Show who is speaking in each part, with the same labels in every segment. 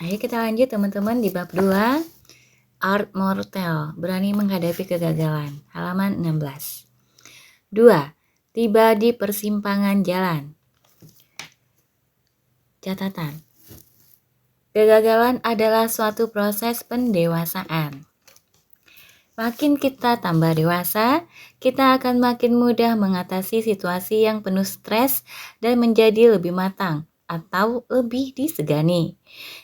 Speaker 1: Ayo kita lanjut teman-teman di bab 2, Art Mortel, berani menghadapi kegagalan, halaman 16. 2. Tiba di persimpangan jalan. Catatan. Kegagalan adalah suatu proses pendewasaan. Makin kita tambah dewasa, kita akan makin mudah mengatasi situasi yang penuh stres dan menjadi lebih matang atau lebih disegani.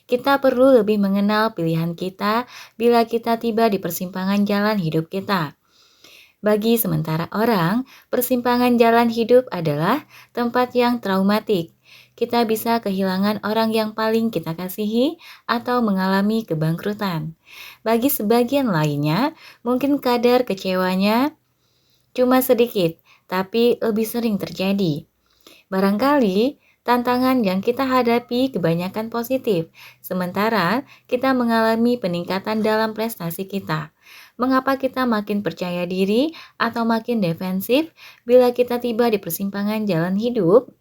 Speaker 1: Kita perlu lebih mengenal pilihan kita bila kita tiba di persimpangan jalan hidup kita. Bagi sementara orang, persimpangan jalan hidup adalah tempat yang traumatik. Kita bisa kehilangan orang yang paling kita kasihi atau mengalami kebangkrutan. Bagi sebagian lainnya, mungkin kadar kecewanya cuma sedikit, tapi lebih sering terjadi. Barangkali tantangan yang kita hadapi kebanyakan positif, sementara kita mengalami peningkatan dalam prestasi kita. Mengapa kita makin percaya diri atau makin defensif bila kita tiba di persimpangan jalan hidup?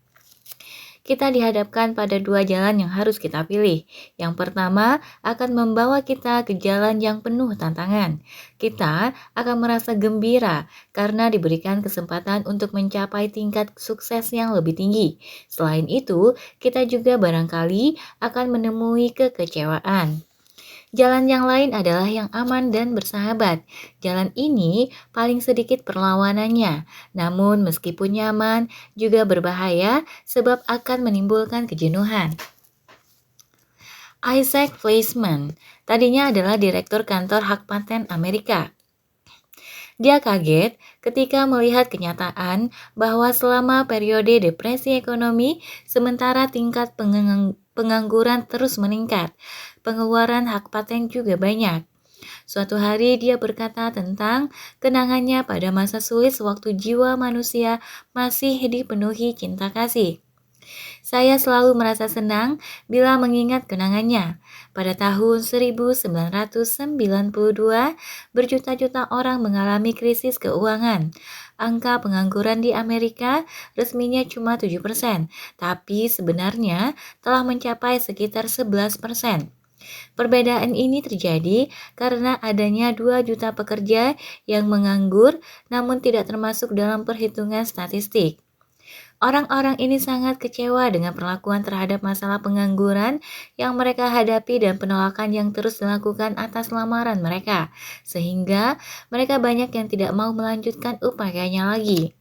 Speaker 1: Kita dihadapkan pada dua jalan yang harus kita pilih. Yang pertama akan membawa kita ke jalan yang penuh tantangan. Kita akan merasa gembira karena diberikan kesempatan untuk mencapai tingkat sukses yang lebih tinggi. Selain itu, kita juga barangkali akan menemui kekecewaan. Jalan yang lain adalah yang aman dan bersahabat. Jalan ini paling sedikit perlawanannya, namun meskipun nyaman juga berbahaya sebab akan menimbulkan kejenuhan. Isaac Fleischman tadinya adalah direktur kantor hak paten Amerika. Dia kaget ketika melihat kenyataan bahwa selama periode depresi ekonomi, sementara tingkat pengangguran terus meningkat, pengeluaran hak paten juga banyak. Suatu hari dia berkata tentang kenangannya pada masa sulit sewaktu jiwa manusia masih dipenuhi cinta kasih. Saya selalu merasa senang bila mengingat kenangannya. Pada tahun 1992, berjuta-juta orang mengalami krisis keuangan. Angka pengangguran di Amerika resminya cuma 7%, tapi sebenarnya telah mencapai sekitar 11%. Perbedaan ini terjadi karena adanya 2 juta pekerja yang menganggur namun tidak termasuk dalam perhitungan statistik. Orang-orang ini sangat kecewa dengan perlakuan terhadap masalah pengangguran yang mereka hadapi dan penolakan yang terus dilakukan atas lamaran mereka, sehingga mereka banyak yang tidak mau melanjutkan upayanya lagi.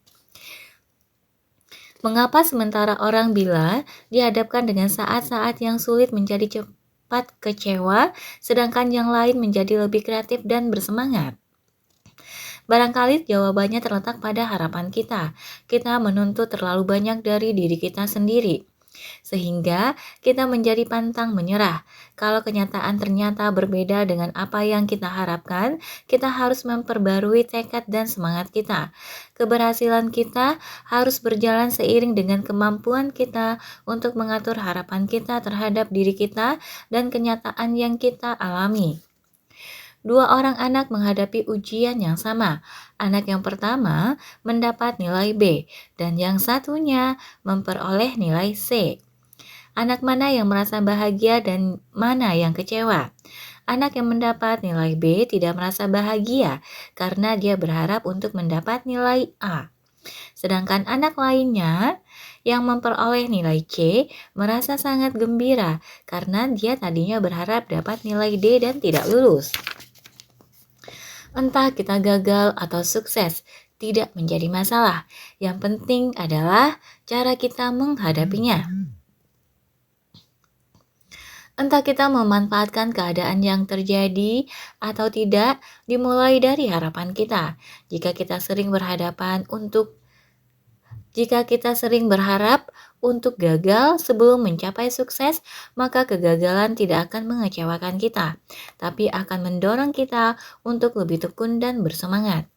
Speaker 1: Mengapa sementara orang bila dihadapkan dengan saat-saat yang sulit menjadi cepat kecewa, sedangkan yang lain menjadi lebih kreatif dan bersemangat? Barangkali jawabannya terletak pada harapan kita. Kita menuntut terlalu banyak dari diri kita sendiri, sehingga kita menjadi pantang menyerah. Kalau kenyataan ternyata berbeda dengan apa yang kita harapkan, kita harus memperbarui tekad dan semangat kita. Keberhasilan kita harus berjalan seiring dengan kemampuan kita untuk mengatur harapan kita terhadap diri kita dan kenyataan yang kita alami. Dua orang anak menghadapi ujian yang sama. Anak yang pertama mendapat nilai B dan yang satunya memperoleh nilai C. Anak mana yang merasa bahagia dan mana yang kecewa? Anak yang mendapat nilai B tidak merasa bahagia karena dia berharap untuk mendapat nilai A. Sedangkan anak lainnya yang memperoleh nilai C merasa sangat gembira karena dia tadinya berharap dapat nilai D dan tidak lulus. Entah kita gagal atau sukses, tidak menjadi masalah. Yang penting adalah cara kita menghadapinya. Entah kita memanfaatkan keadaan yang terjadi atau tidak, dimulai dari harapan kita. Jika kita sering berharap untuk gagal sebelum mencapai sukses, maka kegagalan tidak akan mengecewakan kita, tapi akan mendorong kita untuk lebih tekun dan bersemangat.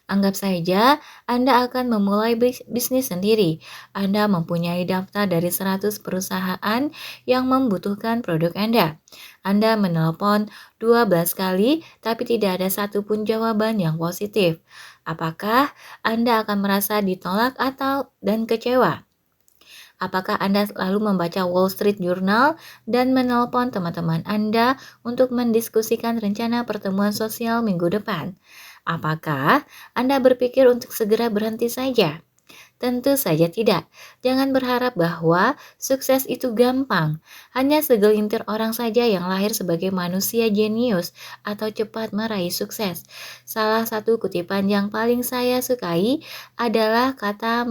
Speaker 1: Anggap saja Anda akan memulai bisnis sendiri. Anda mempunyai daftar dari 100 perusahaan yang membutuhkan produk Anda. Anda menelpon 12 kali, tapi tidak ada satupun jawaban yang positif. Apakah Anda akan merasa ditolak dan kecewa? Apakah Anda selalu membaca Wall Street Journal dan menelpon teman-teman Anda untuk mendiskusikan rencana pertemuan sosial minggu depan? Apakah Anda berpikir untuk segera berhenti saja? Tentu saja tidak. Jangan berharap bahwa sukses itu gampang. Hanya segelintir orang saja yang lahir sebagai manusia jenius atau cepat meraih sukses. Salah satu kutipan yang paling saya sukai adalah kata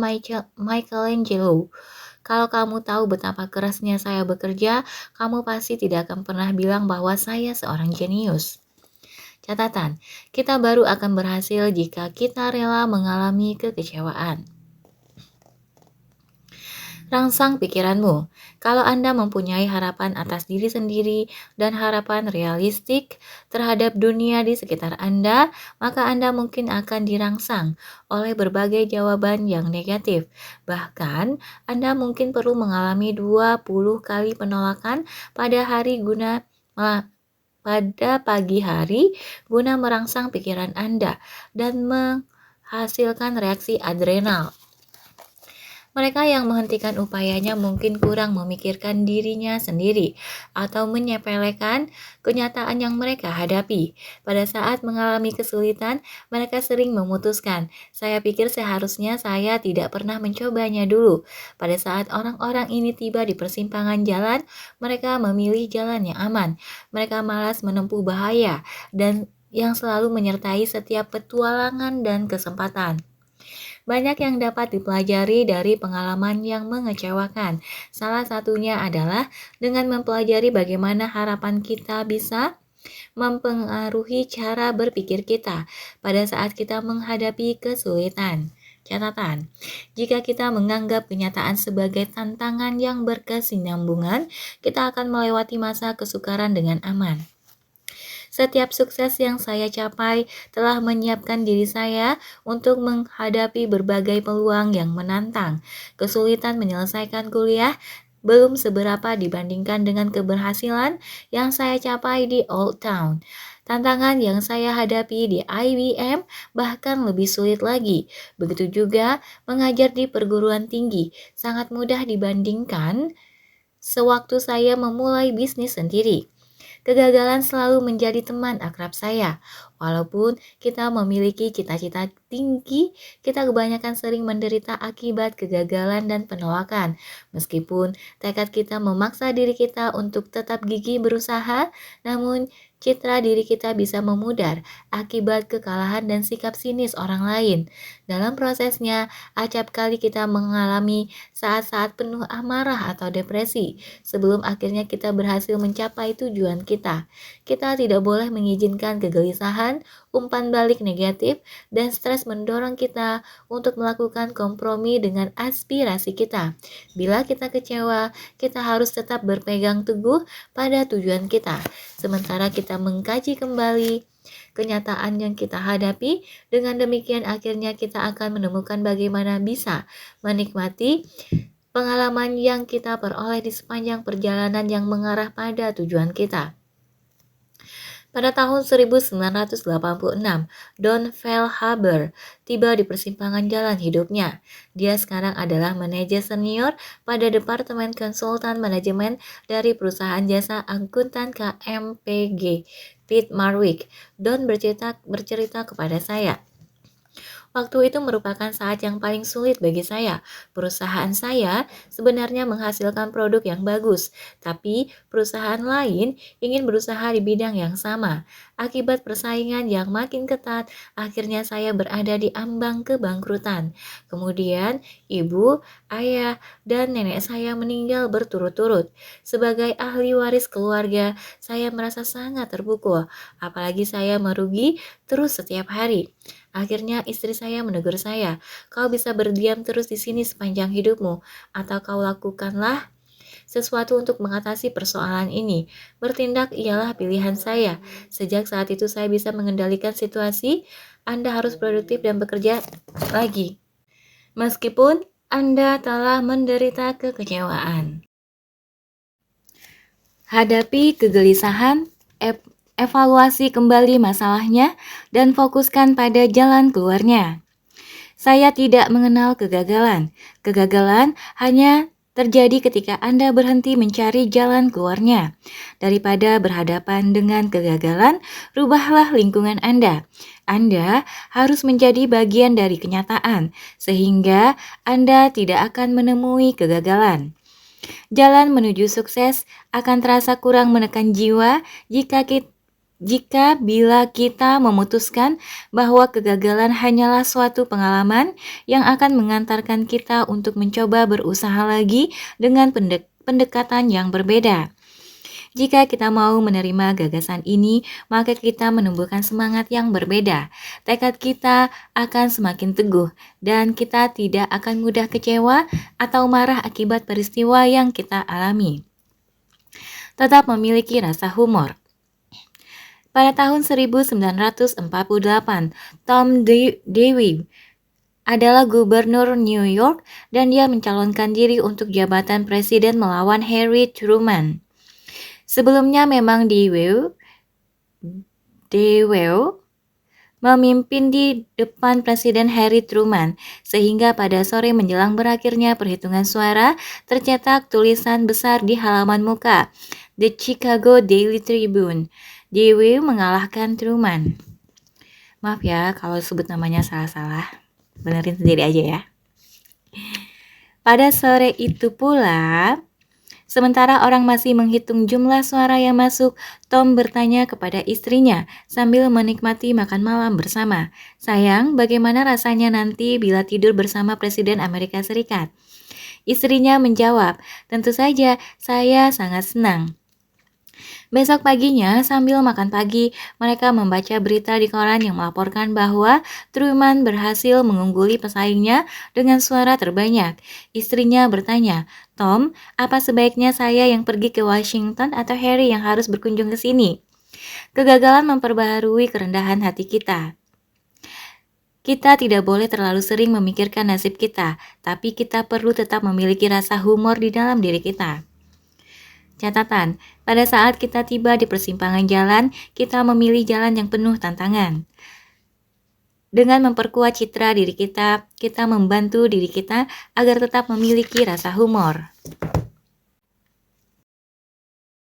Speaker 1: Michelangelo. Kalau kamu tahu betapa kerasnya saya bekerja, kamu pasti tidak akan pernah bilang bahwa saya seorang jenius. Catatan, kita baru akan berhasil jika kita rela mengalami kekecewaan. Rangsang pikiranmu. Kalau Anda mempunyai harapan atas diri sendiri dan harapan realistik terhadap dunia di sekitar Anda, maka Anda mungkin akan dirangsang oleh berbagai jawaban yang negatif. Bahkan, Anda mungkin perlu mengalami 20 kali penolakan pada pagi hari guna merangsang pikiran Anda dan menghasilkan reaksi adrenal. Mereka yang menghentikan upayanya mungkin kurang memikirkan dirinya sendiri atau menyepelekan kenyataan yang mereka hadapi. Pada saat mengalami kesulitan, mereka sering memutuskan, "Saya pikir seharusnya saya tidak pernah mencobanya dulu." Pada saat orang-orang ini tiba di persimpangan jalan, mereka memilih jalan yang aman. Mereka malas menempuh bahaya dan yang selalu menyertai setiap petualangan dan kesempatan. Banyak yang dapat dipelajari dari pengalaman yang mengecewakan. Salah satunya adalah dengan mempelajari bagaimana harapan kita bisa mempengaruhi cara berpikir kita pada saat kita menghadapi kesulitan. Catatan, jika kita menganggap kenyataan sebagai tantangan yang berkesinambungan, kita akan melewati masa kesukaran dengan aman. Setiap sukses yang saya capai telah menyiapkan diri saya untuk menghadapi berbagai peluang yang menantang. Kesulitan menyelesaikan kuliah belum seberapa dibandingkan dengan keberhasilan yang saya capai di Old Town. Tantangan yang saya hadapi di IBM bahkan lebih sulit lagi. Begitu juga mengajar di perguruan tinggi, sangat mudah dibandingkan sewaktu saya memulai bisnis sendiri. Kegagalan selalu menjadi teman akrab saya. Walaupun kita memiliki cita-cita tinggi, kita kebanyakan sering menderita akibat kegagalan dan penolakan. Meskipun tekad kita memaksa diri kita untuk tetap gigih berusaha, namun citra diri kita bisa memudar akibat kekalahan dan sikap sinis orang lain. Dalam prosesnya, acap kali kita mengalami saat-saat penuh amarah atau depresi. Sebelum akhirnya kita berhasil mencapai tujuan kita. Kita tidak boleh mengizinkan kegelisahan, umpan balik negatif, dan stres mendorong kita untuk melakukan kompromi dengan aspirasi kita. Bila kita kecewa, kita harus tetap berpegang teguh pada tujuan kita. Sementara kita mengkaji kembali kenyataan yang kita hadapi, dengan demikian akhirnya kita akan menemukan bagaimana bisa menikmati pengalaman yang kita peroleh di sepanjang perjalanan yang mengarah pada tujuan kita. Pada tahun 1986, Don Fehlhaber tiba di persimpangan jalan hidupnya. Dia sekarang adalah manajer senior pada Departemen Konsultan Manajemen dari perusahaan jasa akuntan KMPG, Pitt Marwick. Don bercerita kepada saya. Waktu itu merupakan saat yang paling sulit bagi saya. Perusahaan saya sebenarnya menghasilkan produk yang bagus, tapi perusahaan lain ingin berusaha di bidang yang sama. Akibat persaingan yang makin ketat, akhirnya saya berada di ambang kebangkrutan. Kemudian, ibu, ayah, dan nenek saya meninggal berturut-turut. Sebagai ahli waris keluarga, saya merasa sangat terpukul, apalagi saya merugi terus setiap hari. Akhirnya istri saya menegur saya, "Kau bisa berdiam terus di sini sepanjang hidupmu, atau kau lakukanlah sesuatu untuk mengatasi persoalan ini." Bertindak ialah pilihan saya. Sejak saat itu saya bisa mengendalikan situasi. Anda harus produktif dan bekerja lagi, meskipun Anda telah menderita kekecewaan. Hadapi kegelisahan, evaluasi kembali masalahnya, dan fokuskan pada jalan keluarnya. Saya tidak mengenal kegagalan. Kegagalan hanya terjadi ketika Anda berhenti mencari jalan keluarnya. Daripada berhadapan dengan kegagalan, rubahlah lingkungan Anda. Anda harus menjadi bagian dari kenyataan, sehingga Anda tidak akan menemui kegagalan. Jalan menuju sukses akan terasa kurang menekan jiwa jika bila kita memutuskan bahwa kegagalan hanyalah suatu pengalaman yang akan mengantarkan kita untuk mencoba berusaha lagi dengan pendekatan yang berbeda. Jika kita mau menerima gagasan ini, maka kita menumbuhkan semangat yang berbeda. Tekad kita akan semakin teguh, dan kita tidak akan mudah kecewa atau marah akibat peristiwa yang kita alami. Tetap memiliki rasa humor. Pada tahun 1948, Tom Dewey adalah gubernur New York dan dia mencalonkan diri untuk jabatan presiden melawan Harry Truman. Sebelumnya memang Dewey memimpin di depan Presiden Harry Truman, sehingga pada sore menjelang berakhirnya perhitungan suara, tercetak tulisan besar di halaman muka, The Chicago Daily Tribune. Dewey mengalahkan Truman. Maaf ya kalau sebut namanya salah-salah, benerin sendiri aja ya. Pada sore itu pula, sementara orang masih menghitung jumlah suara yang masuk, Tom bertanya kepada istrinya sambil menikmati makan malam bersama. "Sayang, bagaimana rasanya nanti bila tidur bersama Presiden Amerika Serikat?" Istrinya menjawab, "Tentu saja, saya sangat senang." Besok paginya, sambil makan pagi, mereka membaca berita di koran yang melaporkan bahwa Truman berhasil mengungguli pesaingnya dengan suara terbanyak. Istrinya bertanya, "Tom, apa sebaiknya saya yang pergi ke Washington atau Harry yang harus berkunjung ke sini?" Kegagalan memperbaharui kerendahan hati kita. Kita tidak boleh terlalu sering memikirkan nasib kita, tapi kita perlu tetap memiliki rasa humor di dalam diri kita. Catatan, pada saat kita tiba di persimpangan jalan, kita memilih jalan yang penuh tantangan. Dengan memperkuat citra diri kita membantu diri kita agar tetap memiliki rasa humor.